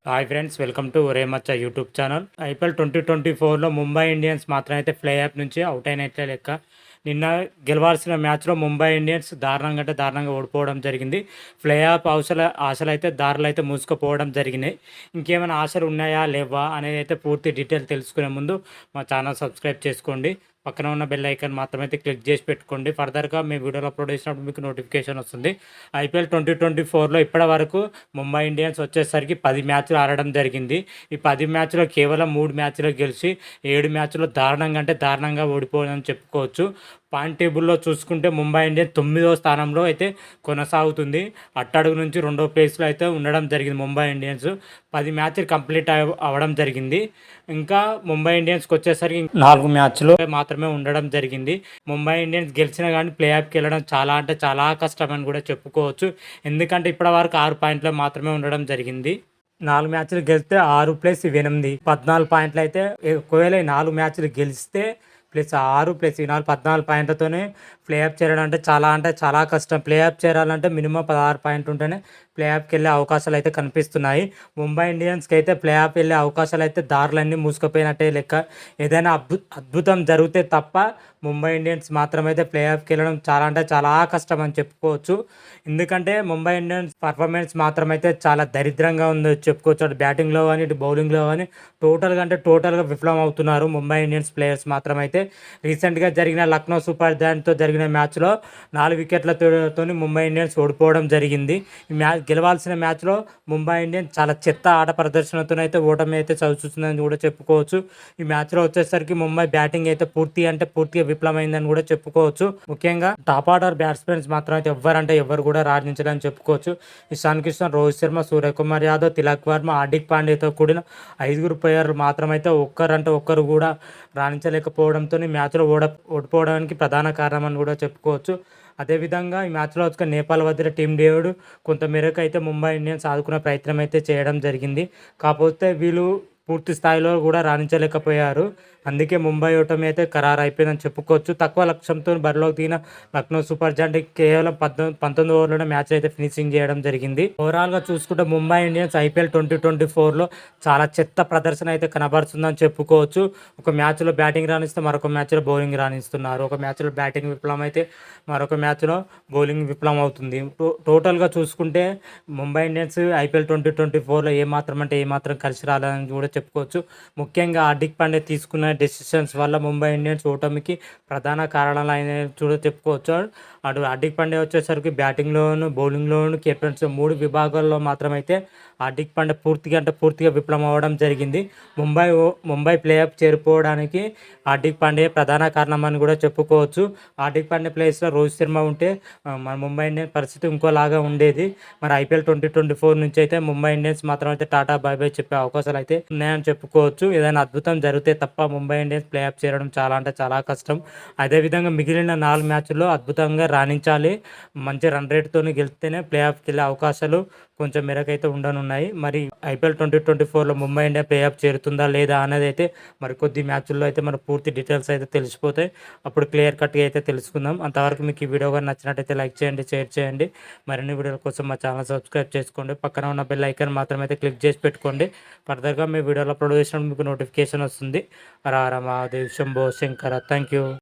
Hi friends, welcome to ఒరే మచ్చ YouTube channel. IPL 2024లో ముంబై ఇండియన్స్ మాత్రం అయితే ప్లే ఆఫ్ నుంచి అవుట్ అయినట్లే లెక్క. నిన్న గెలవాల్సిన మ్యాచ్లో ముంబై ఇండియన్స్ దారుణంగా అంటే దారుణంగా ఓడిపోవడం జరిగింది. ప్లే ఆఫ్ ఆశలు అయితే దారులు అయితే మూసుకుపోవడం జరిగినాయి. ఇంకేమైనా ఆశలు ఉన్నాయా లేవా అనేది అయితే పూర్తి డీటెయిల్ తెలుసుకునే ముందు మా ఛానల్ సబ్స్క్రైబ్ చేసుకోండి. పక్కన ఉన్న బెల్ ఐకాన్ మాత్రమైతే క్లిక్ చేసి పెట్టుకోండి. ఫర్దర్గా మేము వీడియోలు అప్లోడ్ చేసినప్పుడు మీకు నోటిఫికేషన్ వస్తుంది. ఐపీఎల్ 2024లో ఇప్పటి వరకు ముంబై ఇండియన్స్ వచ్చేసరికి 10 మ్యాచ్లు ఆడడం జరిగింది. ఈ 10 మ్యాచ్లో కేవలం 3 మ్యాచ్లు గెలిచి 7 మ్యాచ్లో దారుణంగా అంటే దారుణంగా ఓడిపోయిందని చెప్పుకోవచ్చు. పాయింట్ టేబుల్లో చూసుకుంటే ముంబై ఇండియన్స్ 9వ స్థానంలో అయితే కొనసాగుతుంది. అట్టడుగు నుంచి 2వ ప్లేస్లో అయితే ఉండడం జరిగింది. ముంబై ఇండియన్స్ 10 మ్యాచ్లు కంప్లీట్ అవ్వడం జరిగింది. ఇంకా ముంబై ఇండియన్స్కి వచ్చేసరికి 4 మ్యాచ్లు మాత్రమే ఉండడం జరిగింది. ముంబై ఇండియన్స్ గెలిచినా కానీ ప్లే ఆఫ్కి వెళ్ళడం చాలా అంటే చాలా కష్టమని కూడా చెప్పుకోవచ్చు. ఎందుకంటే ఇప్పటి వరకు 6 పాయింట్లు మాత్రమే ఉండడం జరిగింది. 4 మ్యాచ్లు గెలిస్తే 6 + 8 14 పాయింట్లు అయితే, ఒకవేళ 4 మ్యాచ్లు గెలిస్తే +6 + 4 14 పాయింట్లతోనే ప్లే ఆఫ్ చేరడం అంటే చాలా కష్టం. ప్లే ఆఫ్ చేరాలంటే మినిమం 16 పాయింట్లు ఉంటేనే ప్లే ఆఫ్కి వెళ్ళే అవకాశాలు అయితే కనిపిస్తున్నాయి. ముంబై ఇండియన్స్కి అయితే ప్లే ఆఫ్ వెళ్ళే అవకాశాలు అయితే దారులన్నీ మూసుకుపోయినట్టే లెక్క. ఏదైనా అద్భుతం జరిగితే తప్ప ముంబై ఇండియన్స్ మాత్రమైతే ప్లే ఆఫ్కి వెళ్ళడం చాలా అంటే చాలా కష్టం అని చెప్పుకోవచ్చు. ఎందుకంటే ముంబై ఇండియన్స్ పర్ఫార్మెన్స్ మాత్రమైతే చాలా దరిద్రంగా ఉందో చెప్పుకోవచ్చు. అటు బ్యాటింగ్లో కానీ ఇటు బౌలింగ్లో కానీ టోటల్గా విఫలం అవుతున్నారు ముంబై ఇండియన్స్ ప్లేయర్స్ మాత్రమైతే. రీసెంట్గా జరిగిన లక్నో సూపర్ జాయింట్తో జరిగిన మ్యాచ్లో 4 వికెట్లతో ముంబై ఇండియన్స్ ఓడిపోవడం జరిగింది. ఈ మ్యాచ్ గెలవాల్సిన మ్యాచ్లో ముంబై ఇండియన్స్ చాలా చెత్త ఆట ప్రదర్శనతోనైతే ఓటమి అయితే చవిచూస్తుందని కూడా చెప్పుకోవచ్చు. ఈ మ్యాచ్లో వచ్చేసరికి ముంబై బ్యాటింగ్ అయితే పూర్తిగా విఫలమైందని కూడా చెప్పుకోవచ్చు. ముఖ్యంగా టాప్ ఆర్డర్ బ్యాట్స్మెన్స్ మాత్రం అయితే ఎవ్వరు కూడా రాణించలేదని చెప్పుకోవచ్చు. ఇషాన్ కిషన్, రోహిత్ శర్మ, సూర్యకుమార్ యాదవ్, తిలక్ వర్మ, హార్దిక్ పాండ్యాతో కూడిన 5 ప్లేయర్లు మాత్రమైతే ఒక్కరు కూడా రాణించలేకపోవడంతో మ్యాచ్లో ఓడిపోవడానికి ప్రధాన కారణం అని కూడా చెప్పుకోవచ్చు. అదేవిధంగా ఈ మ్యాచ్లో వచ్చి నేపాల్ వద్ద టీమ్ డేవిడ్ కొంతమేరకు అయితే ముంబై ఇండియన్స్ ఆదుకునే ప్రయత్నం అయితే చేయడం జరిగింది. కాకపోతే వీళ్ళు పూర్తి స్థాయిలో కూడా రాణించలేకపోయారు. అందుకే ముంబై ఓటమి అయితే ఖరారు అయిపోయిందని చెప్పుకోవచ్చు. తక్కువ లక్ష్యంతో బరిలోకి దిగిన లక్నో సూపర్ జాయింట్ కేవలం 19 ఓవర్లోనే మ్యాచ్ అయితే ఫినిషింగ్ చేయడం జరిగింది. ఓవరాల్గా చూసుకుంటే ముంబై ఇండియన్స్ ఐపీఎల్ 2024లో చాలా చెత్త ప్రదర్శన అయితే కనబరుస్తుందని చెప్పుకోవచ్చు. ఒక మ్యాచ్లో బ్యాటింగ్ రాణిస్తే మరొక మ్యాచ్లో బౌలింగ్ రాణిస్తున్నారు. ఒక మ్యాచ్లో బ్యాటింగ్ విఫలం అయితే మరొక మ్యాచ్లో బౌలింగ్ విఫలం అవుతుంది. టోటల్గా చూసుకుంటే ముంబై ఇండియన్స్ ఐపీఎల్ 2024లో ఏమాత్రం కలిసి రాలేదని కూడా చెప్పుకోవచ్చు. ముఖ్యంగా హార్దిక్ పాండ్యా తీసుకున్న డెసిషన్స్ వల్ల ముంబై ఇండియన్స్ ఓటమికి ప్రధాన కారణాలు అయిన కూడా చెప్పుకోవచ్చు. అటు హార్దిక్ పాండ్యా వచ్చేసరికి బ్యాటింగ్లోను బౌలింగ్లోను కెప్టెన్సీ 3 విభాగాల్లో మాత్రమైతే హార్దిక్ పాండ్యా పూర్తిగా విఫలం అవ్వడం జరిగింది. ముంబై ప్లే ఆఫ్ చేరుకోవడానికి హార్దిక్ పాండ్యా ప్రధాన కారణం అని కూడా చెప్పుకోవచ్చు. హార్దిక్ పాండ్యా ప్లేస్లో రోహిత్ శర్మ ఉంటే మన ముంబై ఇండియన్స్ పరిస్థితి ఇంకోలాగా ఉండేది. మరి ఐపీఎల్ 2024 నుంచి అయితే ముంబై ఇండియన్స్ మాత్రం అయితే టాటా బై బై చెప్పే అవకాశాలు అయితే ఉన్నాయని చెప్పుకోవచ్చు. ఏదైనా అద్భుతం జరిగితే తప్ప ముంబై ఇండియన్స్ ప్లే ఆఫ్ చేరడం చాలా అంటే చాలా కష్టం. అదేవిధంగా మిగిలిన 4 మ్యాచ్ల్లో అద్భుతంగా రాణించాలి. మంచి రన్ రేట్తో గెలిస్తేనే ప్లే ఆఫ్కి వెళ్ళే అవకాశాలు కొంచెం మెరుగైతే ఉండనున్నాయి. మరి ఐపీఎల్ 2024లో ముంబై ఇండియా ప్లే ఆఫ్ చేరుతుందా లేదా అనేది అయితే మరి కొద్ది మ్యాచ్ల్లో అయితే మన పూర్తి డీటెయిల్స్ అయితే తెలిసిపోతాయి. అప్పుడు క్లియర్ కట్గా అయితే తెలుసుకుందాం. అంతవరకు మీకు ఈ వీడియో కానీ నచ్చినట్టయితే లైక్ చేయండి, షేర్ చేయండి. మరిన్ని వీడియోల కోసం మా ఛానల్ సబ్స్క్రైబ్ చేసుకోండి. పక్కన ఉన్న బెల్ ఐకాన్ మాత్రమైతే క్లిక్ చేసి పెట్టుకోండి. ఫర్దర్గా మీ వీడియోలో అప్లోడ్ చేసినప్పుడు మీకు నోటిఫికేషన్ వస్తుంది. హర హర మహాదేవ్, శంభో శంకర. Thank you.